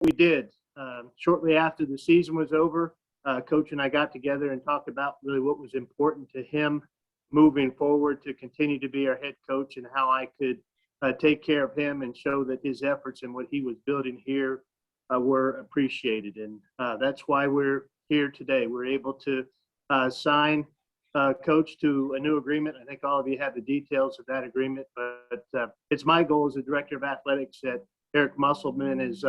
we did. Shortly after the season was over, Coach and I got together and talked about really what was important to him moving forward to continue to be our head coach, and how I could take care of him and show that his efforts and what he was building here were appreciated. And that's why we're here today. We're able to sign Coach to a new agreement. I think all of you have the details of that agreement, but it's my goal as the director of athletics that Eric Musselman is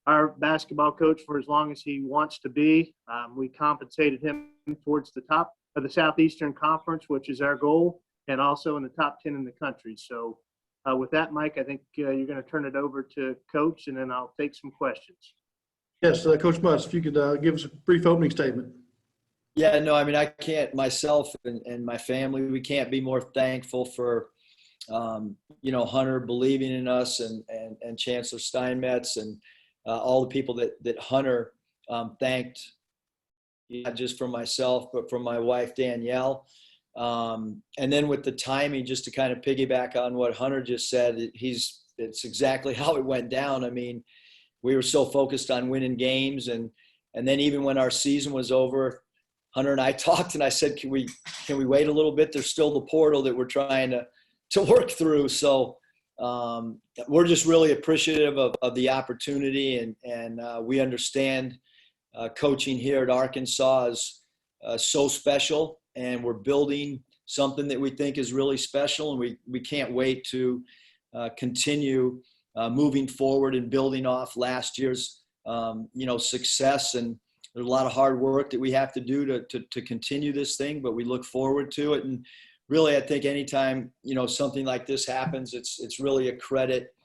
our basketball coach for as long as he wants to be. We compensated him towards the top of the Southeastern Conference, which is our goal, and also in the top 10 in the country. So with that, Mike, I think you're going to turn it over to Coach, and then I'll take some questions. Yes, Coach Muss, if you could give us a brief opening statement. Yeah, no, I mean, I can't, myself and my family, we can't be more thankful for, Hunter believing in us, and Chancellor Steinmetz, and all the people that Hunter thanked, not just for myself, but for my wife, Danielle. And then with the timing, just to kind of piggyback on what Hunter just said, it's exactly how it went down. I mean, we were so focused on winning games, and then even when our season was over, Hunter and I talked, and I said, can we wait a little bit? There's still the portal that we're trying to work through. So we're just really appreciative of the opportunity, and we understand coaching here at Arkansas is so special, and we're building something that we think is really special, and we can't wait to continue moving forward and building off last year's success. And there's a lot of hard work that we have to do to continue this thing, but we look forward to it. And really, I think anytime, something like this happens, it's really a credit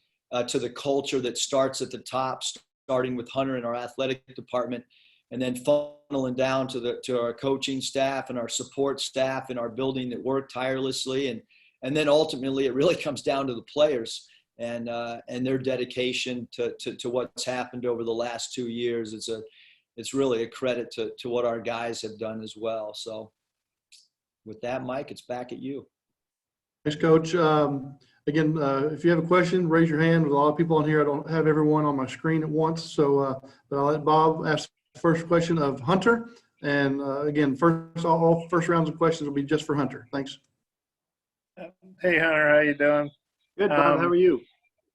to the culture that starts at the top, starting with Hunter and our athletic department, and then funneling down to our coaching staff and our support staff and our building that work tirelessly. And then ultimately, it really comes down to the players and their dedication to what's happened over the last 2 years. It's really a credit to what our guys have done as well. So with that, Mike, it's back at you. Thanks, Coach. Again, if you have a question, raise your hand. With a lot of people on here, I don't have everyone on my screen at once. So but I'll let Bob ask the first question of Hunter. And again, all first rounds of questions will be just for Hunter. Thanks. Hey, Hunter, how you doing? Good, Bob. How are you?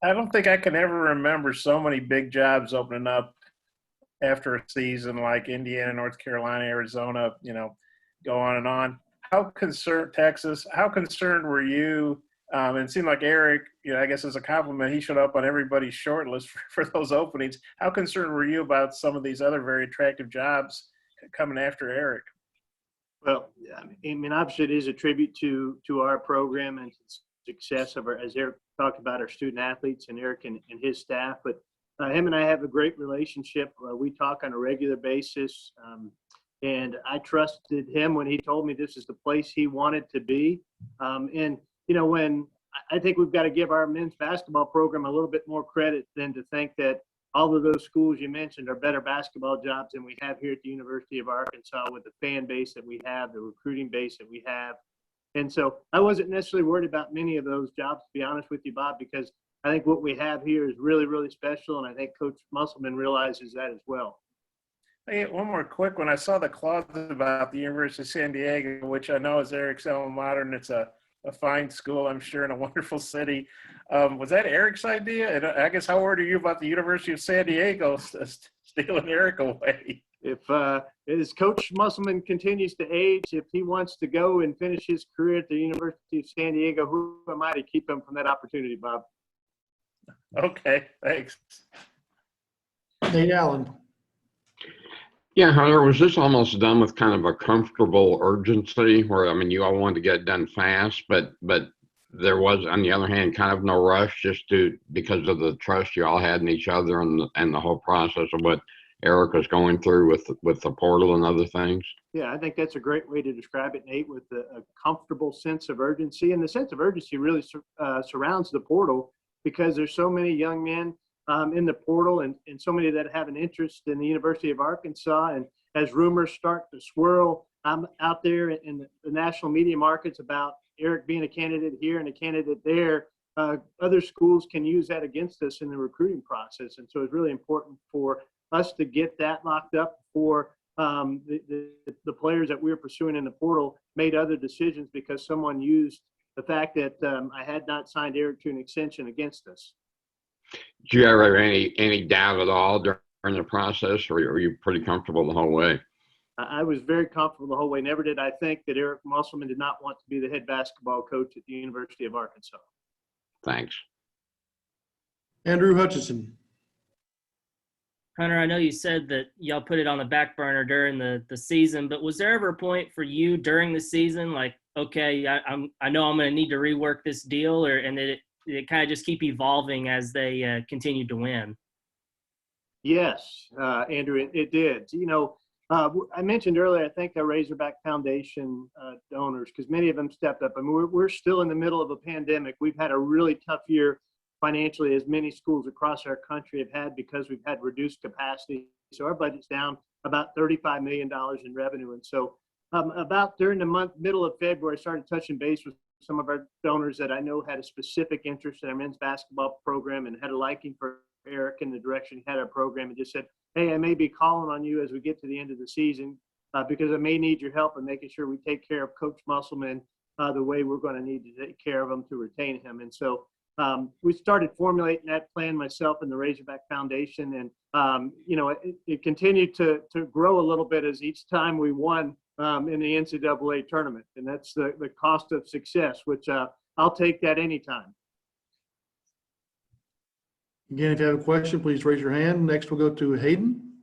I don't think I can ever remember so many big jobs opening up after a season, like Indiana, North Carolina, Arizona, go on and on. Texas, how concerned were you? And it seemed like Eric, I guess as a compliment, he showed up on everybody's short list for those openings. How concerned were you about some of these other very attractive jobs coming after Eric? Well, I mean, obviously it is a tribute to our program and success of as Eric talked about, our student athletes and Eric and his staff. But him and I have a great relationship. We talk on a regular basis. And I trusted him when he told me this is the place he wanted to be. When I think we've got to give our men's basketball program a little bit more credit than to think that all of those schools you mentioned are better basketball jobs than we have here at the University of Arkansas, with the fan base that we have, the recruiting base that we have. And so I wasn't necessarily worried about many of those jobs, to be honest with you, Bob, because I think what we have here is really, really special. And I think Coach Musselman realizes that as well. Hey, one more quick one. I saw the clause about the University of San Diego, which I know is Eric's alma mater, and it's a fine school, I'm sure, in a wonderful city. Was that Eric's idea? And I guess how worried are you about the University of San Diego stealing Eric away? If as Coach Musselman continues to age, if he wants to go and finish his career at the University of San Diego, who am I to keep him from that opportunity, Bob? Okay, thanks. Nate Allen. Yeah, Hunter, was this almost done with kind of a comfortable urgency where, I mean, you all wanted to get it done fast, but there was, on the other hand, kind of no rush because of the trust you all had in each other and the whole process of what Eric was going through with the portal and other things? Yeah, I think that's a great way to describe it, Nate, with a comfortable sense of urgency. And the sense of urgency really surrounds the portal because there's so many young men in the portal and so many that have an interest in the University of Arkansas. And as rumors start to swirl out there in the national media markets about Eric being a candidate here and a candidate there, other schools can use that against us in the recruiting process. And so it's really important for us to get that locked up before the players that we were pursuing in the portal made other decisions because someone used the fact that I had not signed Eric to an extension against us. Did you ever have any doubt at all during the process, or were you pretty comfortable the whole way? I was very comfortable the whole way. Never did I think that Eric Musselman did not want to be the head basketball coach at the University of Arkansas. Thanks. Andrew Hutchison. Hunter, I know you said that y'all put it on the back burner during the season, but was there ever a point for you during the season, like, okay, I know I'm going to need to rework this deal, and that it kind of just keep evolving as they continued to win? Yes, Andrew, it did. You know, I mentioned earlier, I think the Razorback Foundation donors, because many of them stepped up. I mean, we're still in the middle of a pandemic. We've had a really tough year financially, as many schools across our country have had, because we've had reduced capacity. So our budget's down about $35 million in revenue. And so about during the middle of February, I started touching base with some of our donors that I know had a specific interest in our men's basketball program and had a liking for Eric and the direction he had our program, and just said, hey, I may be calling on you as we get to the end of the season because I may need your help in making sure we take care of Coach Musselman the way we're going to need to take care of him to retain him. And so we started formulating that plan, myself and the Razorback Foundation, and you know, it continued to grow a little bit as each time we won in the NCAA tournament, and that's the cost of success, which I'll take that anytime. Again, if you have a question, please raise your hand. Next, we'll go to Hayden.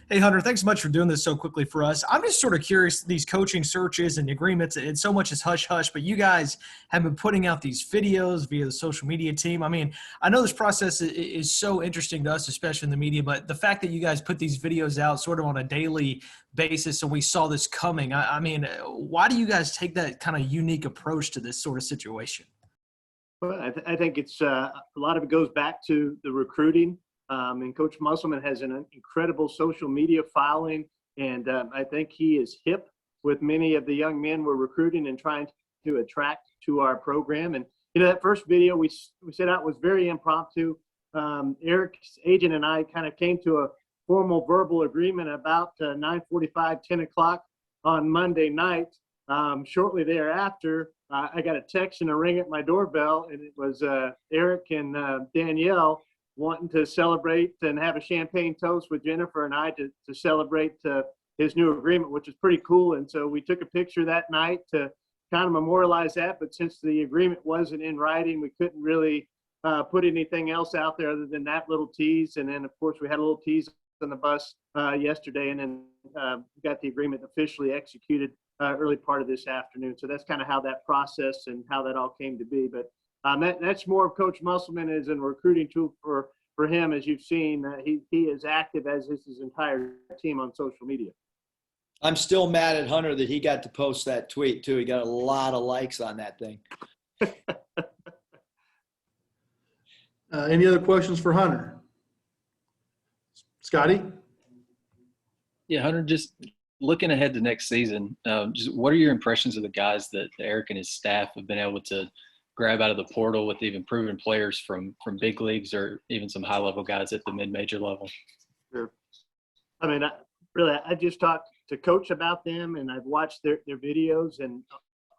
Hey, Hunter, thanks so much for doing this so quickly for us. I'm just sort of curious, these coaching searches and agreements, and so much is hush-hush, but you guys have been putting out these videos via the social media team. I mean, I know this process is so interesting to us, especially in the media, but the fact that you guys put these videos out sort of on a daily basis and we saw this coming, I mean, why do you guys take that kind of unique approach to this sort of situation? Well, I think it's a lot of it goes back to the recruiting. And Coach Musselman has an incredible social media following, and I think he is hip with many of the young men we're recruiting and trying to attract to our program. And you know, that first video we set out was very impromptu. Eric's agent and I kind of came to a formal verbal agreement about 9:45, 10 o'clock on Monday night. Shortly thereafter, I got a text and a ring at my doorbell, and it was Eric and Danielle wanting to celebrate and have a champagne toast with Jennifer and I to celebrate his new agreement, which is pretty cool. And so we took a picture that night to kind of memorialize that. But since the agreement wasn't in writing, we couldn't really put anything else out there other than that little tease. And then, of course, we had a little tease on the bus yesterday, and then got the agreement officially executed early part of this afternoon. So that's kind of how that process and how that all came to be. But that's more of Coach Musselman as a recruiting tool for him. As you've seen, he is active, as is his entire team, on social media. I'm still mad at Hunter that he got to post that tweet too. He got a lot of likes on that thing. Any other questions for Hunter? Scotty? Yeah, Hunter, just looking ahead to next season, just what are your impressions of the guys that Eric and his staff have been able to grab out of the portal, with even proven players from big leagues or even some high-level guys at the mid-major level? Sure. I mean, I just talked to Coach about them, and I've watched their videos, and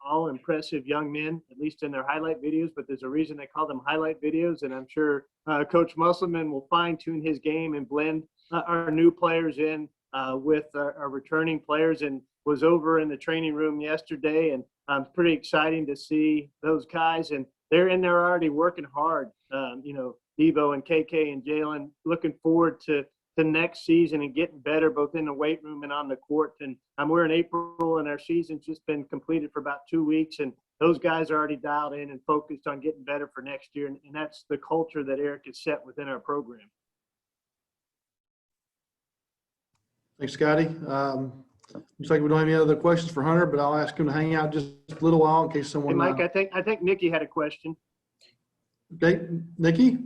all impressive young men, at least in their highlight videos, but there's a reason they call them highlight videos, and I'm sure Coach Musselman will fine-tune his game and blend our new players in with our returning players, and was over in the training room yesterday, and it's pretty exciting to see those guys, and they're in there already working hard. You know, Devo and KK and Jalen, looking forward to next season and getting better both in the weight room and on the court. And we're in April, and our season's just been completed for about 2 weeks, and those guys are already dialed in and focused on getting better for next year. And that's the culture that Eric has set within our program. Thanks, Scotty. Looks like we don't have any other questions for Hunter, but I'll ask him to hang out just a little while in case someone. Hey, Mike, I think Nikki had a question. Okay, Nikki?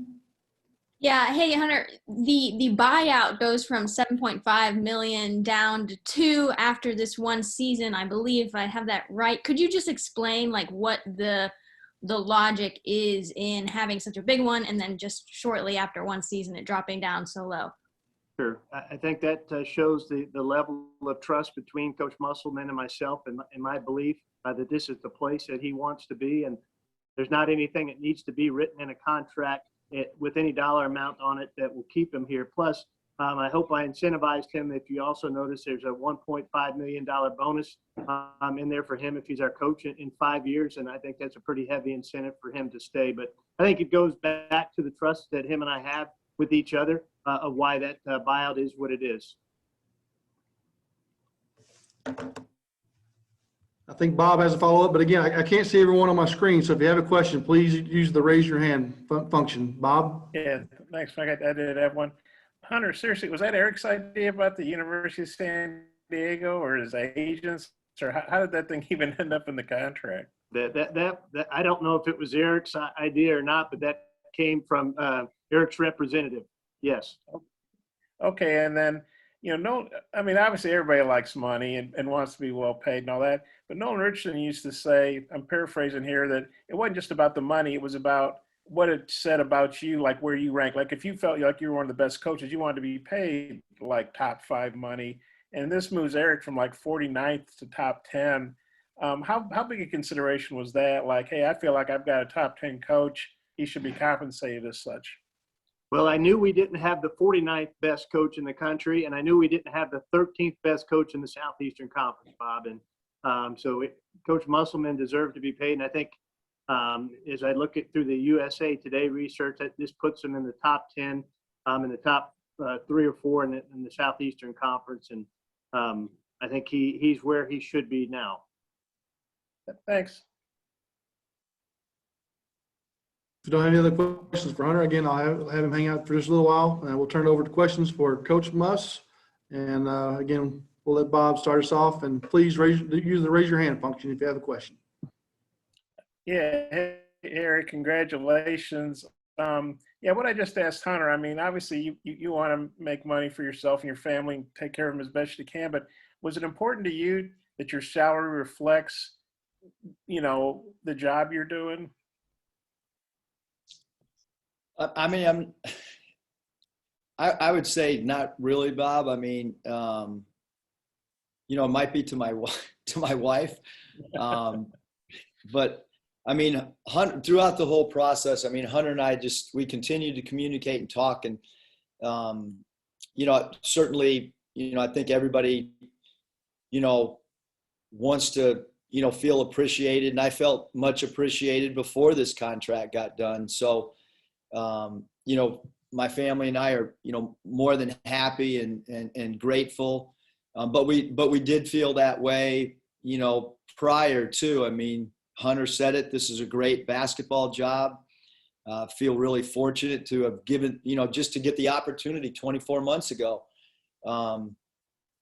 Yeah, hey Hunter, the buyout goes from 7.5 million down to 2 after this one season, I believe, if I have that right. Could you just explain like what the logic is in having such a big one and then just shortly after one season it dropping down so low? Sure. I think that shows the level of trust between Coach Musselman and myself, and my belief that this is the place that he wants to be. And there's not anything that needs to be written in a contract with any dollar amount on it that will keep him here. Plus, I hope I incentivized him. If you also notice, there's a $1.5 million bonus in there for him if he's our coach in 5 years. And I think that's a pretty heavy incentive for him to stay. But I think it goes back to the trust that him and I have with each other of why that buyout is what it is. I think Bob has a follow-up, but again, I can't see everyone on my screen. So if you have a question, please use the raise your hand function. Bob? Yeah, thanks, Mike. I did have one. Hunter, seriously, was that Eric's idea about the University of San Diego, or his agents, or how did that thing even end up in the contract? That I don't know if it was Eric's idea or not, but that came from Eric's representative. Yes. Okay, and then, I mean, obviously everybody likes money and wants to be well paid and all that, but Nolan Richardson used to say, I'm paraphrasing here, that it wasn't just about the money, it was about what it said about you, like where you rank. Like if you felt like you were one of the best coaches, you wanted to be paid like top 5 money. And this moves Eric from like 49th to top 10. How big a consideration was that? Like, hey, I feel like I've got a top 10 coach. He should be compensated as such. Well, I knew we didn't have the 49th best coach in the country, and I knew we didn't have the 13th best coach in the Southeastern Conference, Bob. And Coach Musselman deserved to be paid. And I think as I look at through the USA Today research, that this puts him in the top 10, in the top 3 or 4 in the Southeastern Conference. And I think he's where he should be now. Thanks. If you don't have any other questions for Hunter, again, I'll have him hang out for just a little while, and we'll turn it over to questions for Coach Muss. And again, we'll let Bob start us off. And please use the raise your hand function if you have a question. Yeah, hey, Eric, congratulations. Yeah, what I just asked Hunter, I mean, obviously you want to make money for yourself and your family and take care of them as best you can, but was it important to you that your salary reflects, the job you're doing? I mean, I would say not really, Bob. I mean, it might be to my wife, but I mean, throughout the whole process, I mean, Hunter and I we continue to communicate and talk, and certainly, I think everybody, wants to, feel appreciated, and I felt much appreciated before this contract got done. So. My family and I are, more than happy and grateful. But we did feel that way, prior to. I mean, Hunter said it, this is a great basketball job. Feel really fortunate to have given, just to get the opportunity 24 months ago.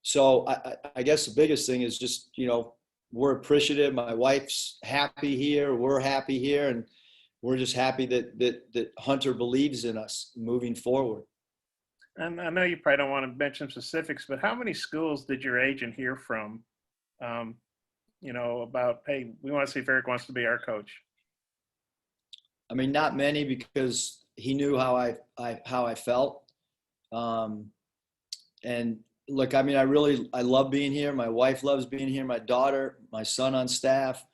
So I guess the biggest thing is just, we're appreciative. My wife's happy here. We're happy here. And we're just happy that Hunter believes in us moving forward. And I know you probably don't want to mention specifics, but how many schools did your agent hear from, about, hey, we want to see if Eric wants to be our coach? I mean, not many, because he knew how I felt. And look, I mean, I love being here. My wife loves being here. My daughter, my son on staff.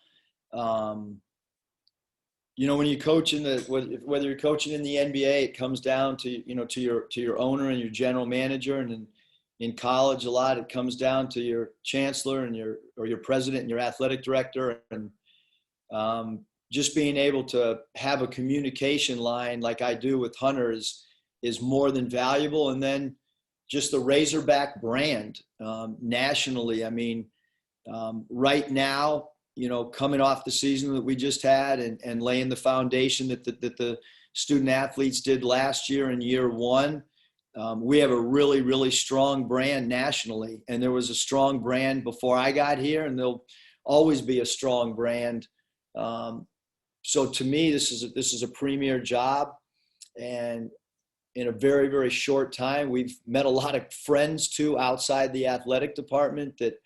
When you coach whether you're coaching in the NBA, it comes down to, to your owner and your general manager. And in college, a lot, it comes down to your chancellor and your president and your athletic director. And just being able to have a communication line like I do with Hunter is more than valuable. And then just the Razorback brand nationally. I mean, right now, coming off the season that we just had and laying the foundation that the student athletes did last year in year one, we have a really, really strong brand nationally. And there was a strong brand before I got here, and there'll always be a strong brand. So to me, this is a premier job, and in a very, very short time. We've met a lot of friends too outside the athletic department that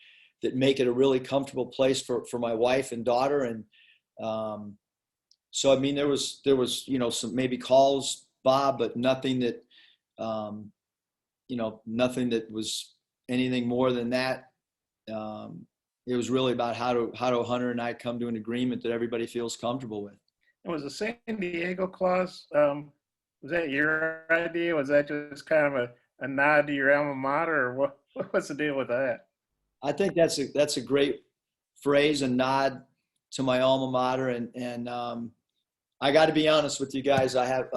make it a really comfortable place for my wife and daughter. And so, I mean, there was, some maybe calls, Bob, but nothing that, nothing that was anything more than that. It was really about how do Hunter and I come to an agreement that everybody feels comfortable with. It was the San Diego clause. Was that your idea? Was that just kind of a nod to your alma mater, or what's the deal with that? I think that's a great phrase, a nod to my alma mater. And I got to be honest with you guys. I have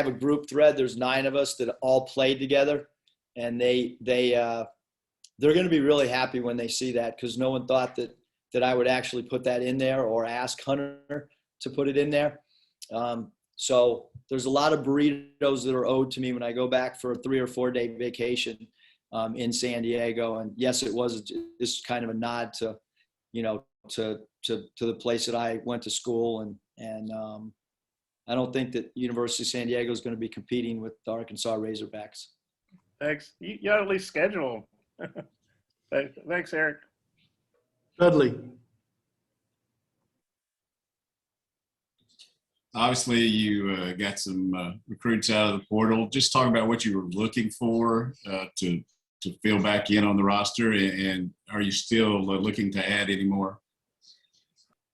a group thread. There's 9 of us that all played together, and they're going to be really happy when they see that, because no one thought that I would actually put that in there or ask Hunter to put it in there. So there's a lot of burritos that are owed to me when I go back for a 3 or 4 day vacation in San Diego. And yes, it was just kind of a nod to, to the place that I went to school. And I don't think that University of San Diego is going to be competing with the Arkansas Razorbacks. Thanks. You ought to at least schedule them. Thanks, Eric. Dudley. Obviously, you got some recruits out of the portal. Just talk about what you were looking for to fill back in on the roster, and are you still looking to add any more?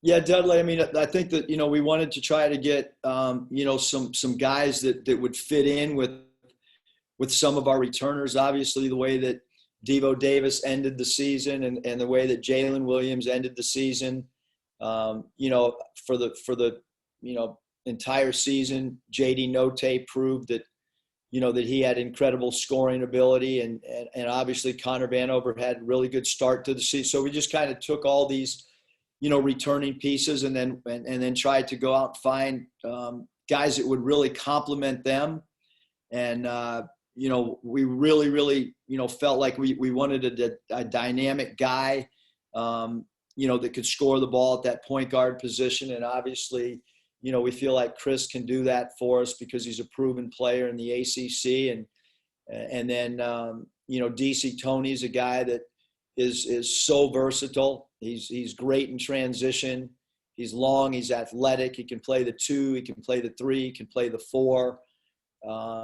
Yeah, Dudley. I mean, I think that we wanted to try to get some guys that would fit in with some of our returners. Obviously, the way that Devo Davis ended the season and the way that Jalen Williams ended the season, for the entire season, JD Notae proved that he had incredible scoring ability, and obviously Connor Vanover had a really good start to the season. So we just kind of took all these returning pieces and then tried to go out and find guys that would really complement them. And we really felt like we wanted a dynamic guy that could score the ball at that point guard position. And obviously we feel like Chris can do that for us because he's a proven player in the ACC. And then DC Tony's a guy that is so versatile. He's great in transition. He's long, he's athletic. He can play the 2, he can play the 3, he can play the 4.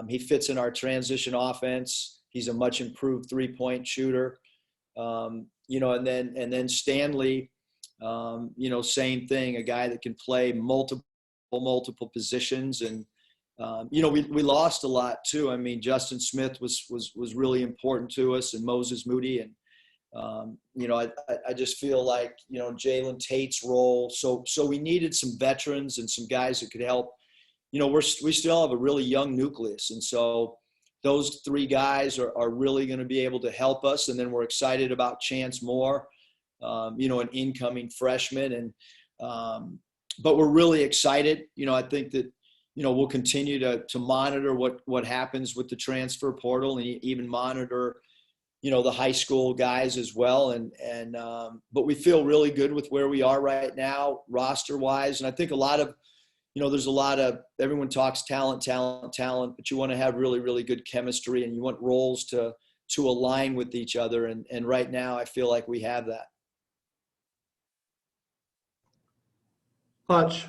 He fits in our transition offense. He's a much improved 3-point shooter. And then Stanley, same thing, a guy that can play multiple positions. And we lost a lot too. I mean, Justin Smith was really important to us, and Moses Moody. And I just feel like Jalen Tate's role. So we needed some veterans and some guys that could help. We still have a really young nucleus, and so those 3 guys are really going to be able to help us. And then we're excited about Chance Moore, an incoming freshman, and but we're really excited. I think that we'll continue to monitor what happens with the transfer portal, and even monitor the high school guys as well. But we feel really good with where we are right now, roster wise. And I think a lot of there's a lot of, everyone talks talent, but you want to have really, really good chemistry, and you want roles to align with each other. And right now I feel like we have that. Hutch.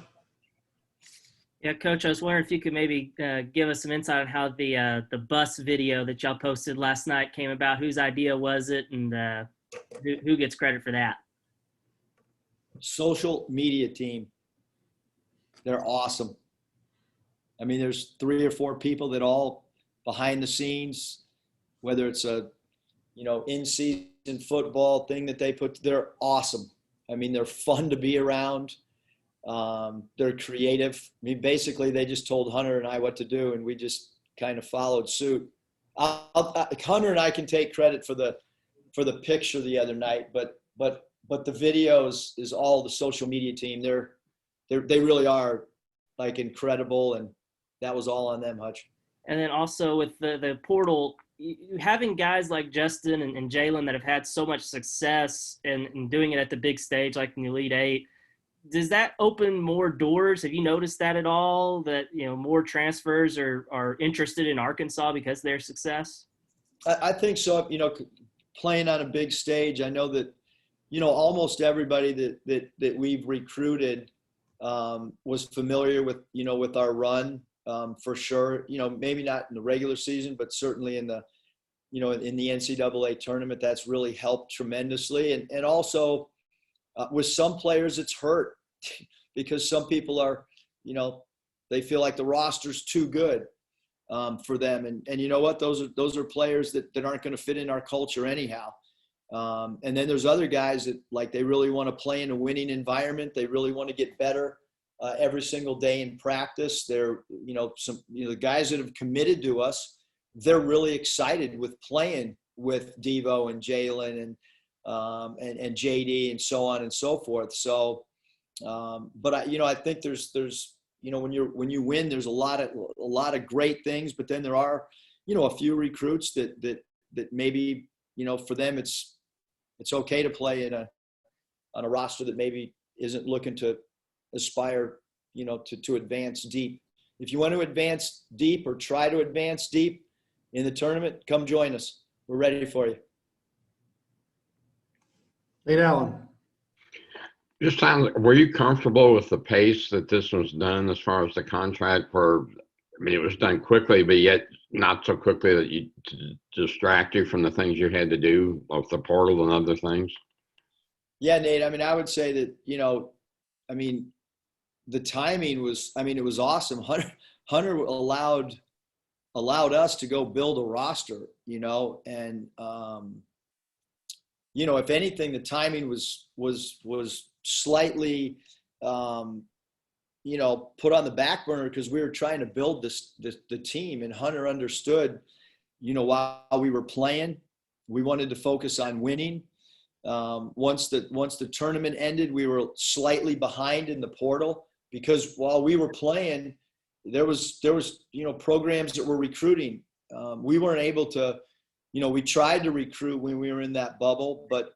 Yeah, Coach, I was wondering if you could maybe give us some insight on how the bus video that y'all posted last night came about. Whose idea was it, and who gets credit for that? Social media team. They're awesome. I mean, there's 3 or 4 people that all behind the scenes, whether it's a, in-season football thing that they put, they're awesome. I mean, they're fun to be around. They're creative. I mean, basically they just told Hunter and I what to do, and we just kind of followed suit. Hunter and I can take credit for the picture the other night, but the video is all the social media team. They really are like incredible, and that was all on them, Hutch. And then also with the portal, having guys like Justin and Jalen that have had so much success in doing it at the big stage, like in the Elite 8, does that open more doors? Have you noticed that at all, that, you know, more transfers are interested in Arkansas because of their success? I think so. You know, playing on a big stage, I know that, you know, almost everybody that we've recruited was familiar with, you know, with our run, for sure. You know, maybe not in the regular season, but certainly in the, you know, in the NCAA tournament, that's really helped tremendously. And also with some players, it's hurt because some people are, you know, they feel like the roster's too good for them. And you know what? Those are players that aren't going to fit in our culture anyhow. And then there's other guys that, like, they really want to play in a winning environment. They really want to get better every single day in practice. They're, you know, the guys that have committed to us, they're really excited with playing with Devo and Jalen and JD and so on and so forth. So, but I think there's, you know, when you win, there's a lot of great things, but then there are, you know, a few recruits that maybe, you know, for them, it's okay to play on a roster that maybe isn't looking to aspire, you know, to advance deep. If you want to advance deep or try to advance deep in the tournament, come join us. We're ready for you. Nate Allen. Just sounds. Were you comfortable with the pace that this was done as far as the contract? Where, I mean, it was done quickly, but yet not so quickly that you to distract you from the things you had to do, like the portal and other things. Yeah, Nate. I mean, I would say that, you know, I mean, the timing was, I mean, it was awesome. Hunter allowed us to go build a roster, you know, and you know, if anything, the timing was slightly, you know, put on the back burner because we were trying to build the team, and Hunter understood, you know, while we were playing, we wanted to focus on winning. Once the tournament ended, we were slightly behind in the portal because while we were playing, there was, you know, programs that were recruiting. We weren't able to, you know, we tried to recruit when we were in that bubble, but,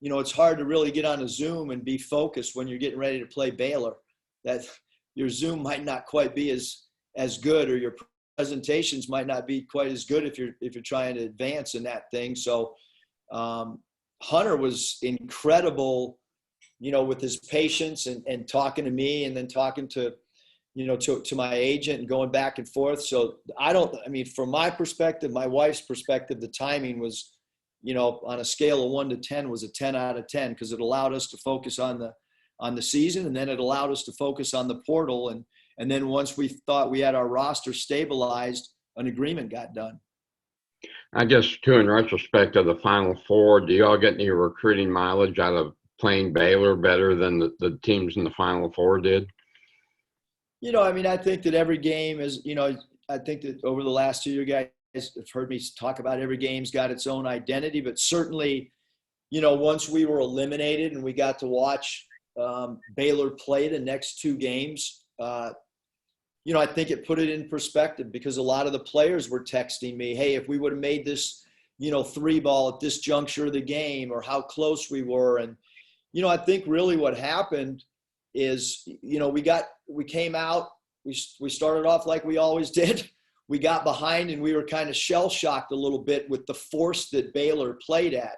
you know, it's hard to really get on a Zoom and be focused when you're getting ready to play Baylor. That your Zoom might not quite be as good, or your presentations might not be quite as good if you're trying to advance in that thing. So Hunter was incredible, you know, with his patience and talking to me, and then talking to, you know, to my agent and going back and forth. So I mean, from my perspective, my wife's perspective, the timing was, you know, on a scale of 1 to 10 was a 10 out of 10, because it allowed us to focus on the season, and then it allowed us to focus on the portal. And then once we thought we had our roster stabilized, an agreement got done. I guess too, in retrospect of the Final Four, do y'all get any recruiting mileage out of playing Baylor better than the teams in the Final Four did? You know, I mean, I think that every game is, you know, I think that over the last 2 years, guys have heard me talk about every game's got its own identity, but certainly, you know, once we were eliminated and we got to watch Baylor play the next 2 games, you know, I think it put it in perspective, because a lot of the players were texting me, hey, if we would have made this, you know, 3-ball at this juncture of the game, or how close we were. And, you know, I think really what happened is, you know, we came out, we started off like we always did. We got behind, and we were kind of shell shocked a little bit with the force that Baylor played at.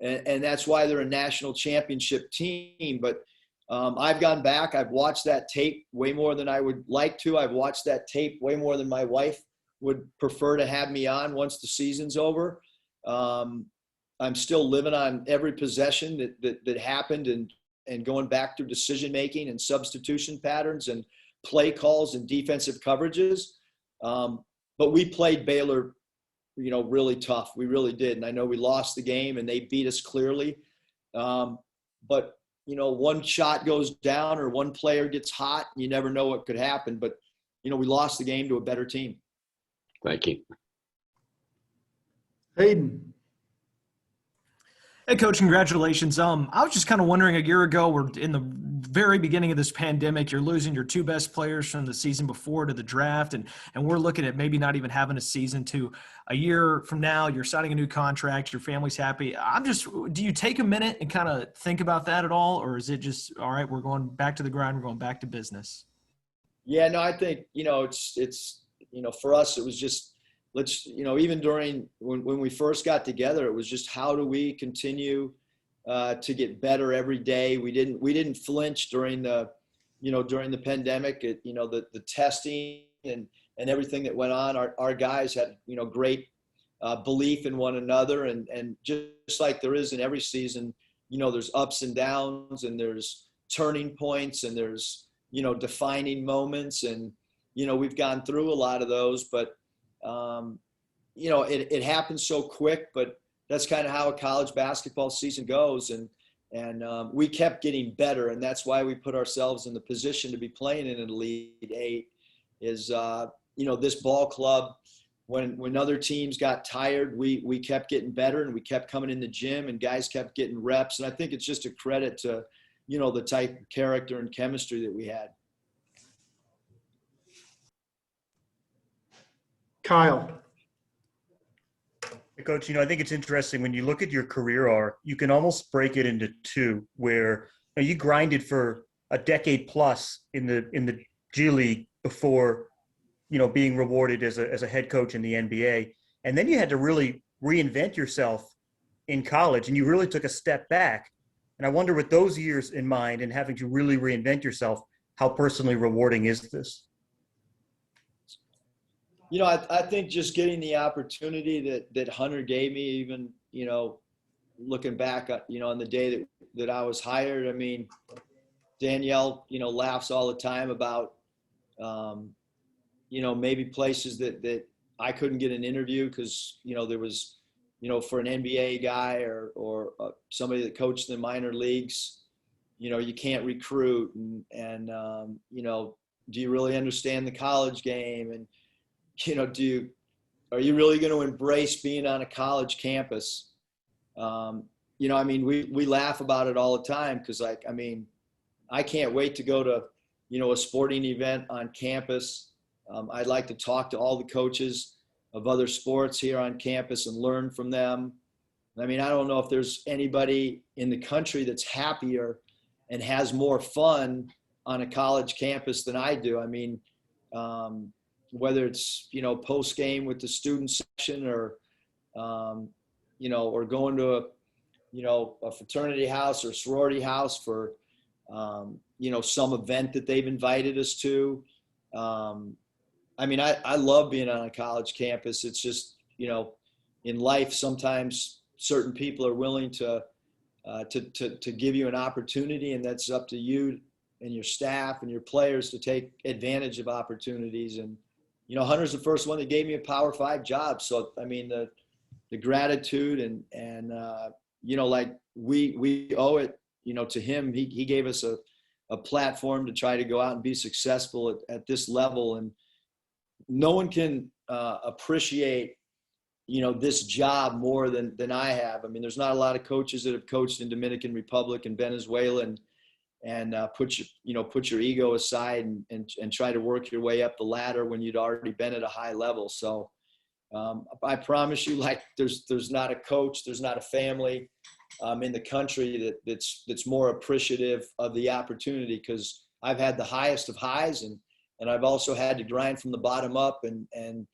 And that's why they're a national championship team. But I've gone back, I've watched that tape way more than I would like to. I've watched that tape way more than my wife would prefer to have me on once the season's over. I'm still living on every possession that happened, and going back through decision-making and substitution patterns and play calls and defensive coverages. But we played Baylor, you know, really tough. We really did. And I know we lost the game and they beat us clearly. But, you know, one shot goes down or one player gets hot, you never know what could happen. But, you know, we lost the game to a better team. Thank you. Hayden. Hey, Coach, congratulations. I was just kind of wondering, a year ago, we're in the very beginning of this pandemic. You're losing your two best players from the season before to the draft, and we're looking at maybe not even having a season to a year from now. You're signing a new contract. Your family's happy. Do you take a minute and kind of think about that at all, or is it just, all right, we're going back to the grind, we're going back to business? Yeah, no, I think, it's, for us, it was just, even during when we first got together, it was just, how do we continue to get better every day? We didn't flinch during the pandemic. The testing and everything that went on, our guys had, great belief in one another. And just like there is in every season, there's ups and downs, and there's turning points, and there's, defining moments. And, we've gone through a lot of those, but, it happens so quick, but that's kind of how a college basketball season goes. And we kept getting better. And that's why we put ourselves in the position to be playing in an Elite Eight is, this ball club, when other teams got tired, we kept getting better, and we kept coming in the gym, and guys kept getting reps. And I think it's just a credit to, the type of character and chemistry that we had. Kyle. Hey, Coach, I think it's interesting when you look at your career arc, you can almost break it into two, where you grinded for a decade plus in the G League before, being rewarded as a head coach in the NBA. And then you had to really reinvent yourself in college, and you really took a step back. And I wonder, with those years in mind and having to really reinvent yourself, how personally rewarding is this? I think just getting the opportunity that Hunter gave me, even, looking back, on the day that I was hired. I mean, Danielle, laughs all the time about, maybe places that I couldn't get an interview because, there was, for an NBA guy or somebody that coached in the minor leagues, you can't recruit. And do you really understand the college game? And, are you really going to embrace being on a college campus? We laugh about it all the time because, I can't wait to go to, a sporting event on campus. I'd like to talk to all the coaches of other sports here on campus and learn from them. I don't know if there's anybody in the country that's happier and has more fun on a college campus than I do. Whether it's, post game with the student section or, or going to a fraternity house or sorority house for, some event that they've invited us to. I love being on a college campus. It's just, in life, sometimes certain people are willing to give you an opportunity, and that's up to you and your staff and your players to take advantage of opportunities. And, Hunter's the first one that gave me a Power 5 job. So, the gratitude and we owe it, to him. He gave us a platform to try to go out and be successful at this level. And no one can appreciate, this job more than I have. There's not a lot of coaches that have coached in Dominican Republic and Venezuela and put your ego aside and try to work your way up the ladder when you'd already been at a high level. So I promise you, there's not a coach, there's not a family in the country that's more appreciative of the opportunity, because I've had the highest of highs and I've also had to grind from the bottom up and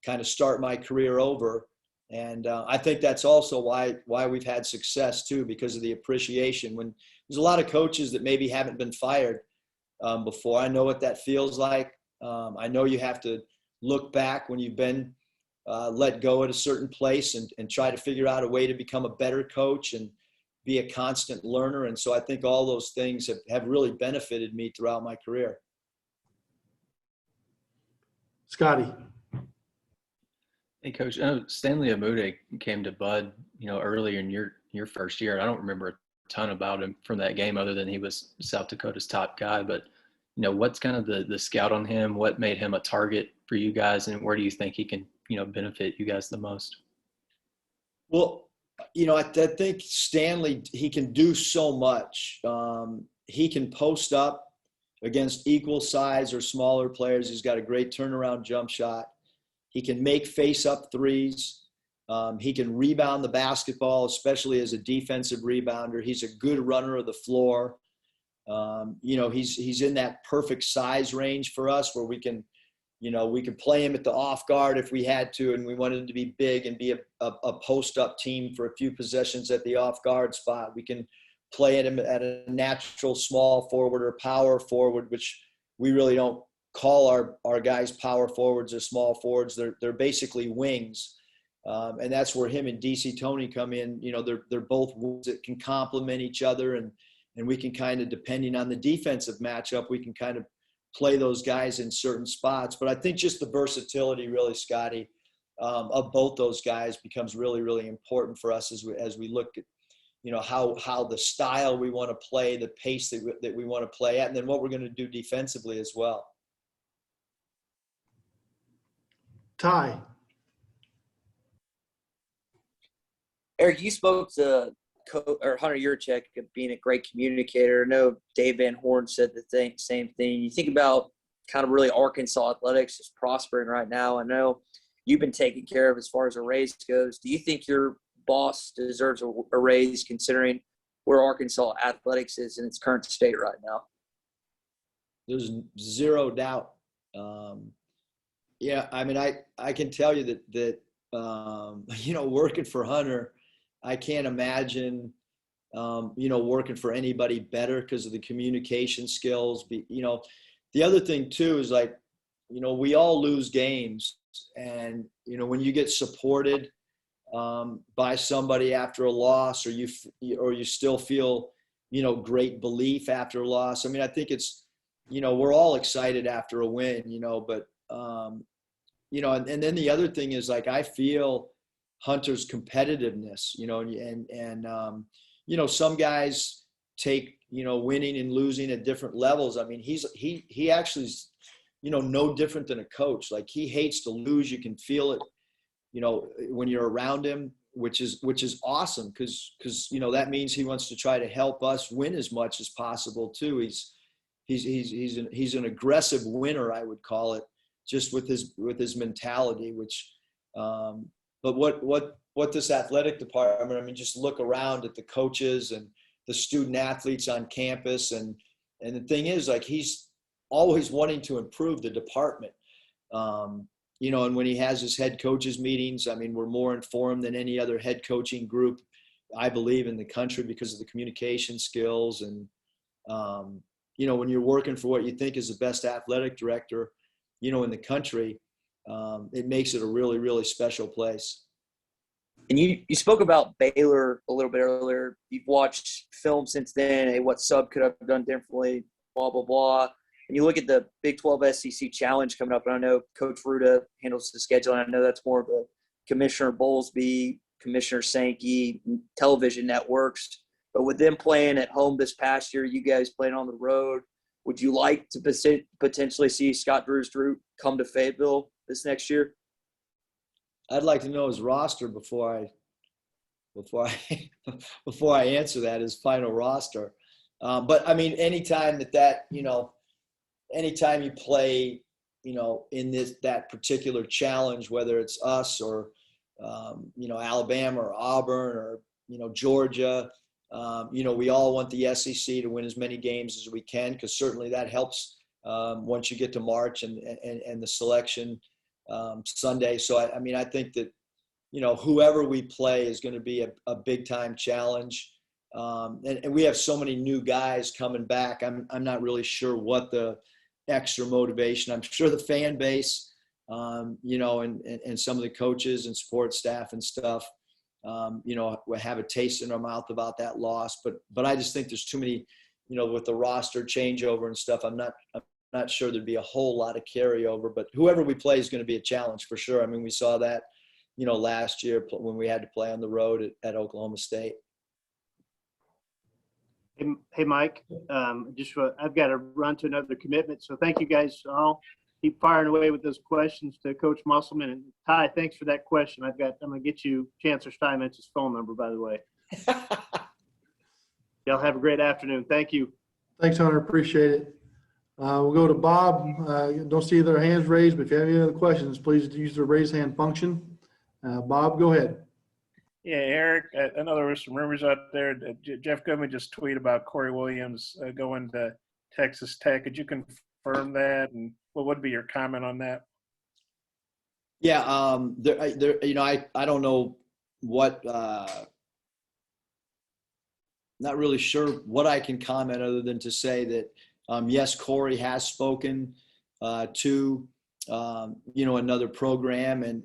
kind of start my career over. And I think that's also why we've had success too, because of the appreciation. When there's a lot of coaches that maybe haven't been fired before, I know what that feels like. I know you have to look back when you've been let go at a certain place and try to figure out a way to become a better coach and be a constant learner. And so I think all those things have really benefited me throughout my career. Scotty. Hey, Coach, I know Stanley Amude came to Bud, earlier in your first year. I don't remember a ton about him from that game other than he was South Dakota's top guy. But, what's kind of the scout on him? What made him a target for you guys? And where do you think he can, benefit you guys the most? Well, I think Stanley, he can do so much. He can post up against equal size or smaller players. He's got a great turnaround jump shot. He can make face-up threes. He can rebound the basketball, especially as a defensive rebounder. He's a good runner of the floor. He's in that perfect size range for us where we can play him at the off guard if we had to, and we wanted him to be big and be a post-up team for a few possessions at the off guard spot. We can play him at a natural small forward or power forward, which we really don't call our guys power forwards or small forwards. They're basically wings. And that's where him and DC Tony come in. They're both wings that can complement each other, and we can kind of, depending on the defensive matchup, we can kind of play those guys in certain spots. But I think just the versatility, really, Scotty, of both those guys becomes really, really important for us as we look at, how the style we want to play, the pace that we want to play at, and then what we're going to do defensively as well. Ty. Eric, you spoke to Hunter Yurachek of being a great communicator. I know Dave Van Horn said the same thing. You think about kind of really Arkansas athletics is prospering right now. I know you've been taken care of as far as a raise goes. Do you think your boss deserves a raise considering where Arkansas athletics is in its current state right now? There's zero doubt. Yeah, I mean, I can tell you that working for Hunter, I can't imagine, working for anybody better because of the communication skills. The other thing too is we all lose games, and when you get supported by somebody after a loss, or you still feel great belief after a loss. I mean, I think it's we're all excited after a win, but and then the other thing is I feel Hunter's competitiveness, and some guys take winning and losing at different levels. I mean, he actually is no different than a coach. He hates to lose. You can feel it when you're around him, which is awesome because that means he wants to try to help us win as much as possible too. He's an aggressive winner, I would call it, just with his mentality, which but what this athletic department, I mean, just look around at the coaches and the student athletes on campus, and the thing is he's always wanting to improve the department. And when he has his head coaches meetings, I mean, we're more informed than any other head coaching group, I believe, in the country because of the communication skills. And, when you're working for what you think is the best athletic director, in the country, it makes it a really, really special place. And you spoke about Baylor a little bit earlier. You've watched film since then, what sub could have done differently, blah, blah, blah. And you look at the Big 12 SEC Challenge coming up, and I know Coach Ruda handles the schedule, and I know that's more of a Commissioner Bowlesby, Commissioner Sankey, television networks. But with them playing at home this past year, you guys playing on the road, would you like to potentially see Scott Drew come to Fayetteville this next year? I'd like to know his roster before I answer that, his final roster. But I mean, anytime anytime you play, in that particular challenge, whether it's us or, Alabama or Auburn or, Georgia, we all want the SEC to win as many games as we can, because certainly that helps once you get to March and the selection Sunday. So, I think that, whoever we play is going to be a big time challenge. And we have so many new guys coming back. I'm not really sure what the extra motivation. I'm sure the fan base, and some of the coaches and support staff and stuff, will have a taste in their mouth about that loss. But I just think there's too many, with the roster changeover and stuff. I'm not sure there'd be a whole lot of carryover. But whoever we play is going to be a challenge for sure. I mean, we saw that, last year when we had to play on the road at Oklahoma State. Hey, Mike, I've got to run to another commitment. So thank you guys all. keep firing away with those questions to Coach Musselman. And Ty, thanks for that question. I'm gonna get you Chancellor Steinmetz's phone number, by the way. Y'all have a great afternoon. Thank you. Thanks, Hunter. Appreciate it. We'll go to Bob. Don't see their hands raised, but if you have any other questions, please use the raise hand function. Bob, go ahead. Yeah, Eric, I know there were some rumors out there. Jeff Goodman just tweeted about Corey Williams going to Texas Tech. Could you confirm that? And what would be your comment on that? Yeah, I don't know what, not really sure what I can comment other than to say that, yes, Corey has spoken to, another program and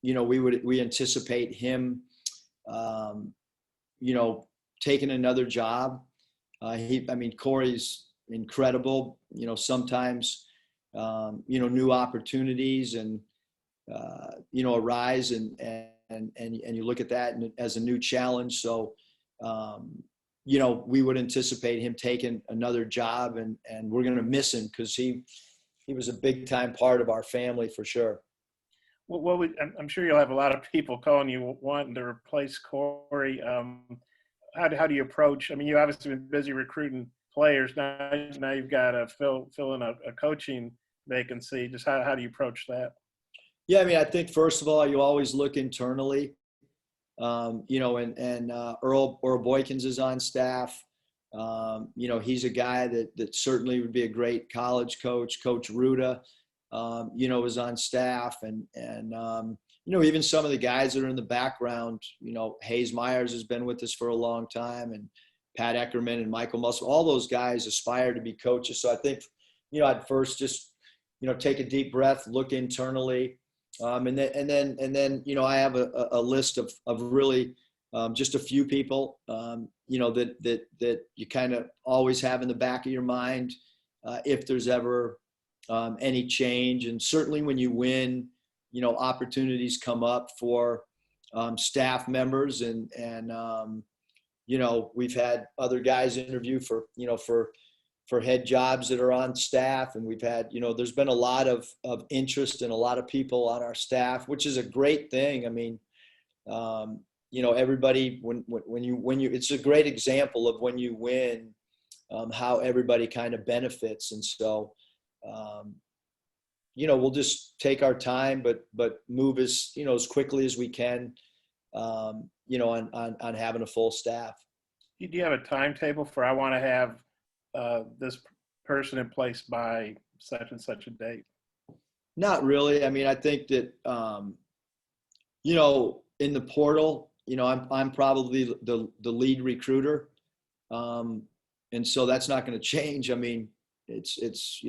we anticipate him, taking another job. Corey's incredible, sometimes, new opportunities and, arise and you look at that as a new challenge. So, we would anticipate him taking another job and we're going to miss him because he was a big time part of our family for sure. Well, I'm sure you'll have a lot of people calling you wanting to replace Corey. How do you approach? I mean, you obviously been busy recruiting players. Now you've got to fill in a coaching vacancy. Just how do you approach that? Yeah, I think first of all, you always look internally. Earl Boykins is on staff. He's a guy that certainly would be a great college coach. Coach Ruda, is on staff and even some of the guys that are in the background, Hayes Myers has been with us for a long time and Pat Eckerman and Michael Musselman, all those guys aspire to be coaches. So I think, I'd first just, take a deep breath, look internally. And then, I have a list of really just a few people, that you kind of always have in the back of your mind if there's ever any change. And certainly when you win, opportunities come up for staff members and we've had other guys interview for head jobs that are on staff. And we've had, there's been a lot of interest in a lot of people on our staff, which is a great thing. Everybody, when you, it's a great example of when you win, how everybody kind of benefits. And so, we'll just take our time, but move as quickly as we can, on having a full staff. Do you have a timetable for, I want to have this person in place by such and such a date? Not really. I think that, in the portal, I'm probably the lead recruiter. And so that's not going to change. It's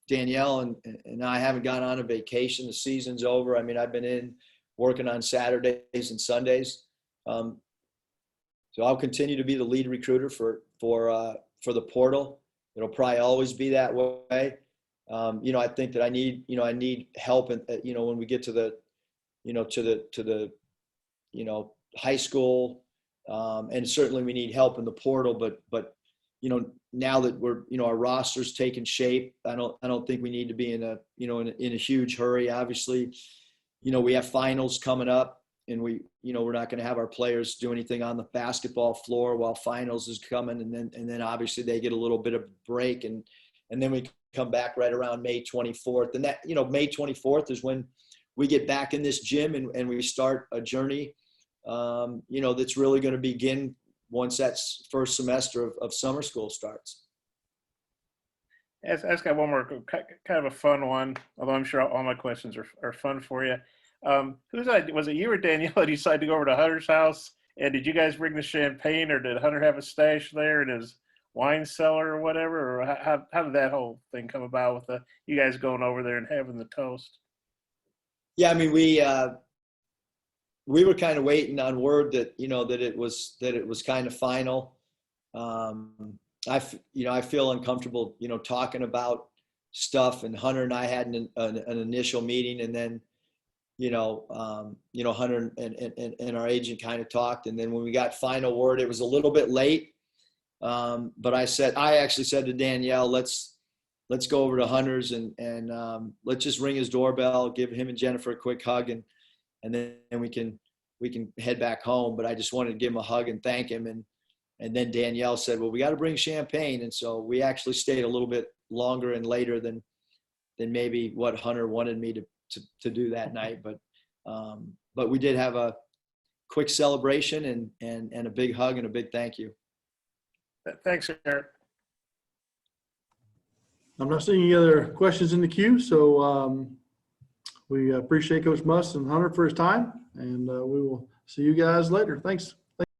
Danielle and I haven't gone on a vacation. The season's over. I've been in working on Saturdays and Sundays. So I'll continue to be the lead recruiter for the portal. It'll probably always be that way. I think that I need help when we get to the high school. And certainly we need help in the portal, but now that we're, our roster's taken shape, I don't think we need to be in a huge hurry. Obviously, we have finals coming up and we're not going to have our players do anything on the basketball floor while finals is coming. And then obviously they get a little bit of break and then we come back right around May 24th. And that, May 24th is when we get back in this gym and we start a journey, that's really going to begin once that first semester of summer school starts. I've got one more kind of a fun one, although I'm sure all my questions are fun for you. Was it you or Danielle that decided to go over to Hunter's house? And did you guys bring the champagne, or did Hunter have a stash there in his wine cellar or whatever? Or how did that whole thing come about with you guys going over there and having the toast? Yeah, we were kind of waiting on word that that it was kind of final. I feel uncomfortable talking about stuff, and Hunter and I had an initial meeting, and then Hunter and our agent kind of talked, and then when we got final word, it was a little bit late. But I actually said to Danielle, let's let's go over to Hunter's and let's just ring his doorbell, give him and Jennifer a quick hug, and then we can head back home. But I just wanted to give him a hug and thank him. And then Danielle said, well, we got to bring champagne. And so we actually stayed a little bit longer and later than maybe what Hunter wanted me to do that night. But we did have a quick celebration and a big hug and a big thank you. Thanks, Eric. I'm not seeing any other questions in the queue, so we appreciate Coach Muss and Hunter for his time, and we will see you guys later. Thanks.